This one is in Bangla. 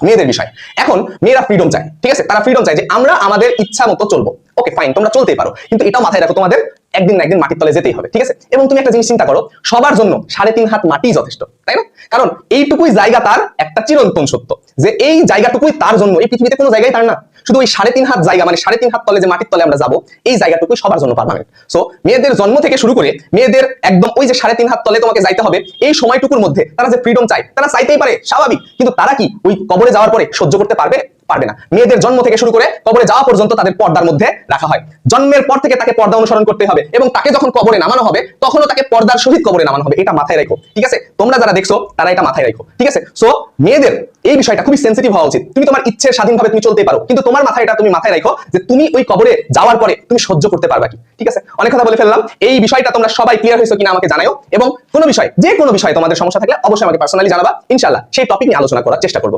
মেয়েদের বিষয়। এখন মেয়েরা ফ্রিডম চায়, ঠিক আছে, তারা ফ্রিডম চায় যে আমরা আমাদের ইচ্ছা মতো চলবো। ওকে ফাইন, তোমরা চলতেই পারো, কিন্তু এটাও মাথায় রাখো তোমাদের একদিন না একদিন মাটির তলে যেতেই হবে, ঠিক আছে। এবং তুমি একটা জিনিস চিন্তা করো, সবার জন্য 3.5 হাত মাটি যথেষ্ট, তাই না? কারণ এইটুকুই জায়গা তার একটা চিরন্তন সত্য, যে এই জায়গাটুকুই তার জন্য, এই পৃথিবীতে কোনো জায়গায় তার না, শুধু ওই 3.5 হাত জায়গা, মানে 3.5 হাত তলে যে মাটির তলে আমরা যাবো, এই জায়গাটুকুই সবার জন্য পার্মানেন্ট। সো মেয়েদের জন্ম থেকে শুরু করে মেয়েদের একদম ওই যে 3.5 হাত তলে তোমাকে যাইতে হবে, এই সময়টুকুর মধ্যে তারা যে ফ্রিডম চায়, তারা চাইতেই পারে, স্বাভাবিক, কিন্তু তারা কি ওই কবরে যাওয়ার পরে সহ্য করতে পারবে? পারবে না। মেয়েদের জন্ম থেকে শুরু করে কবরে যাওয়া পর্যন্ত তাদের পর্দার মধ্যে রাখা হয়। জন্মের পর থেকে তাকে পর্দা অনুসরণ করতে হবে, এবং তাকে যখন কবরে নামানো হবে তখনও তাকে পর্দার সহিত কবরে নামানো হবে। এটা মাথায় রাখো, ঠিক আছে? তোমরা যারা দেখছো তারা এটা মাথায় রাখো, ঠিক আছে? সো মেয়েদের এই বিষয়টা খুবই সেন্সিটিভ হওয়া উচিত। তুমি তোমার ইচ্ছে স্বাধীনভাবে তুমি চলতে পারো, কিন্তু তোমার মাথায় এটা তুমি মাথায় রাখো যে তুমি ওই কবরে যাওয়ার পরে তুমি সহ্য করতে পারবা কি, ঠিক আছে? অনেক কথা বলে ফেললাম। এই বিষয়টা তোমরা সবাই ক্লিয়ার হয়েছো কিনা আমাকে জানাও, এবং কোনো বিষয়, যে কোনো বিষয় তোমাদের সমস্যা থাকলে অবশ্যই আমাকে পার্সোনালি জানাবা, ইনশাআল্লাহ সেই টপিক নিয়ে আলোচনা করার চেষ্টা করব।